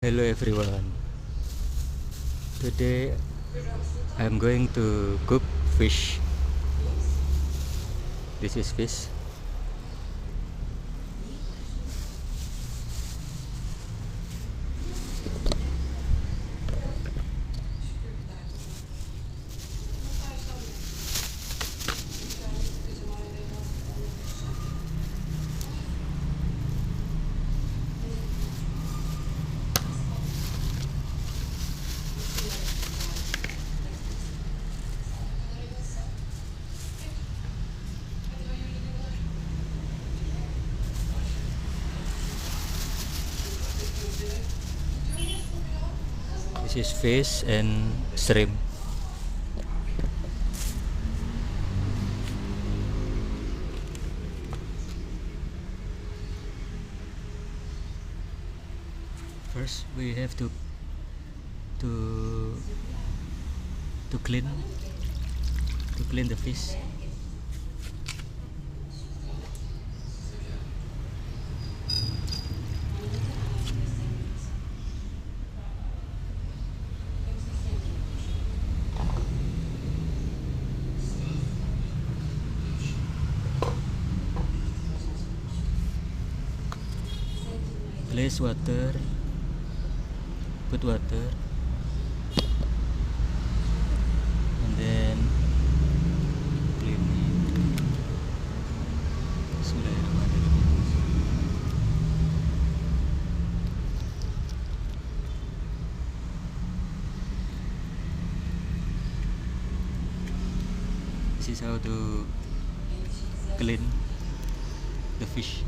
Hello everyone. Today I'm going to cook fish. This is fish. This is fish and shrimp. First we have to to clean to clean the fish. Place water, put water, and then clean it. Bismillahirrahmanirrahim. This is how to clean the fish.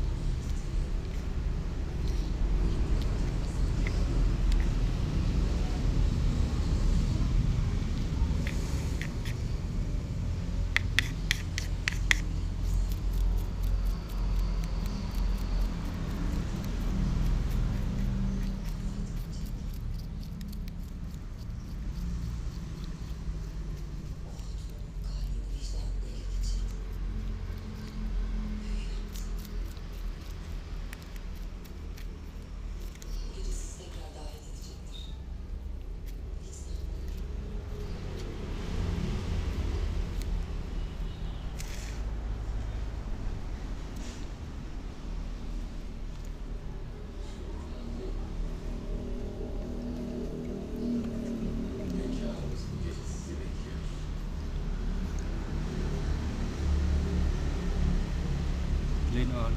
Clean all.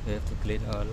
We have to clean all.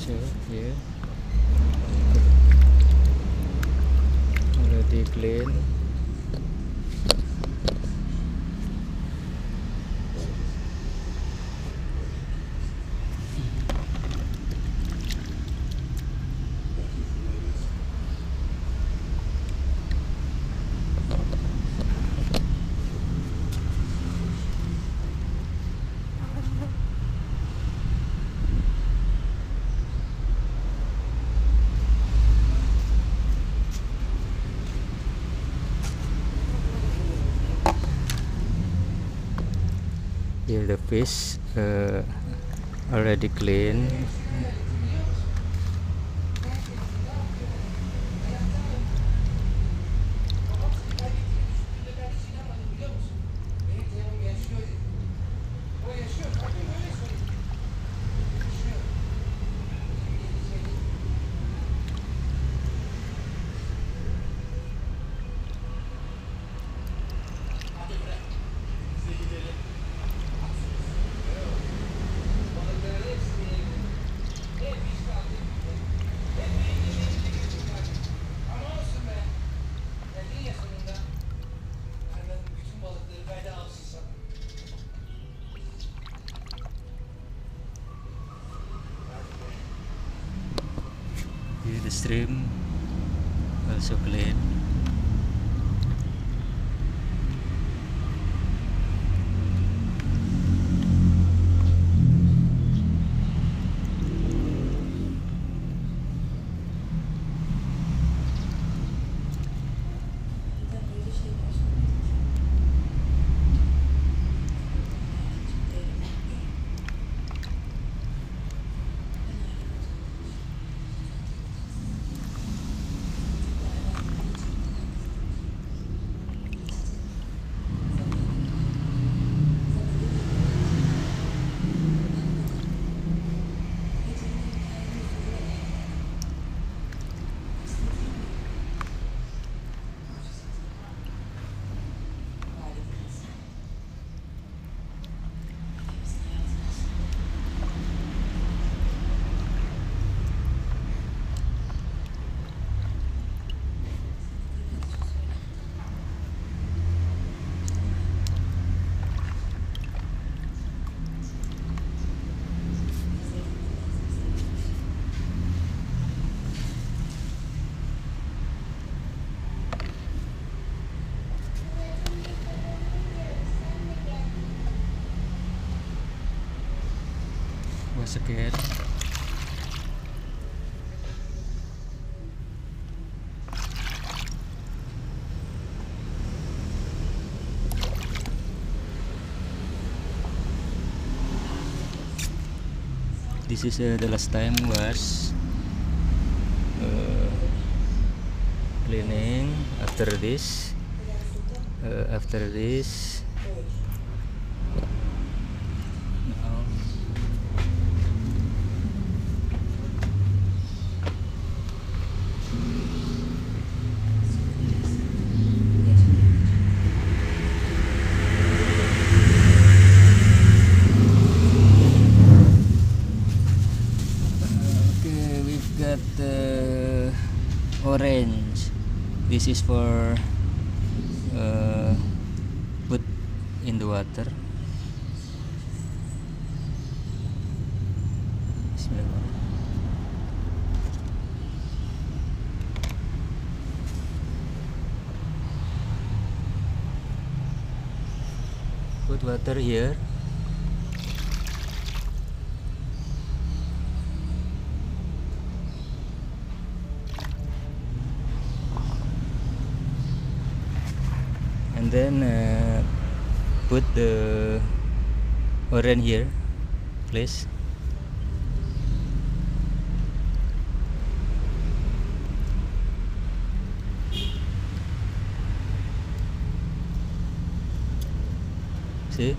So here already clean. Here the fish already clean. Here the stream also clean. Once again, this is the last time was cleaning. After this now we've got orange. This is for put in the water. Bismillah. Put water here. And then put the orange here, please. See?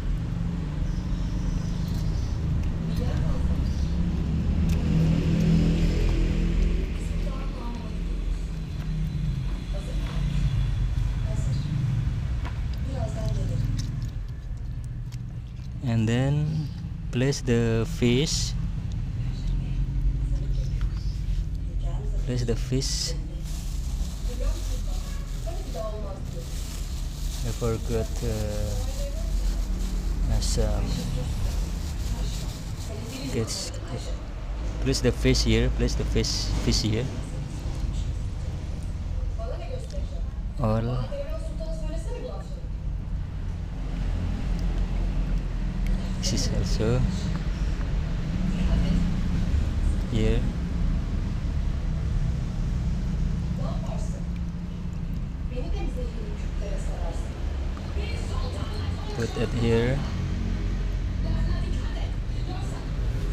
And then place the fish Place the fish. I forgot some. It's, place the fish here. Place the fish here. All. This is also here. Put it here.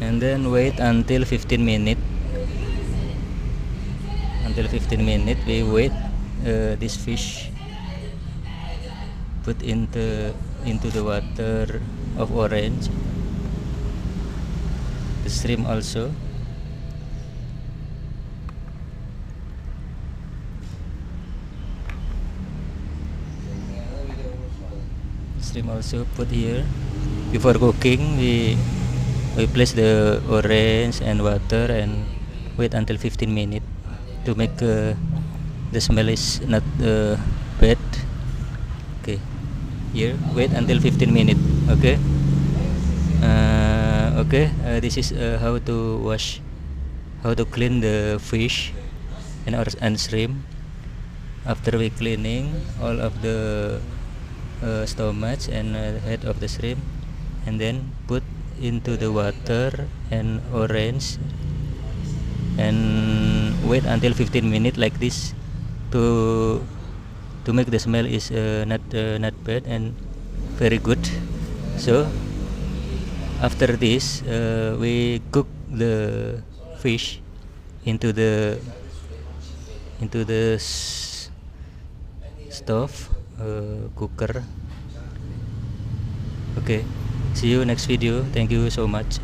And then wait until 15 minutes. Until 15 minutes we wait this fish put into the water of orange, the shrimp also. Shrimp also put here. Before cooking we place the orange and water and wait until 15 minutes to make the smell is not bad. Okay, here wait until 15 minutes. Okay, this is how to wash, how to clean the fish and shrimp. After we cleaning all of the stomach and head of the shrimp, and then put into the water and orange and wait until 15 minutes like this to make the smell is not bad and very good. So after this we cook the fish into the stove cooker. Okay, see you next video. Thank you so much.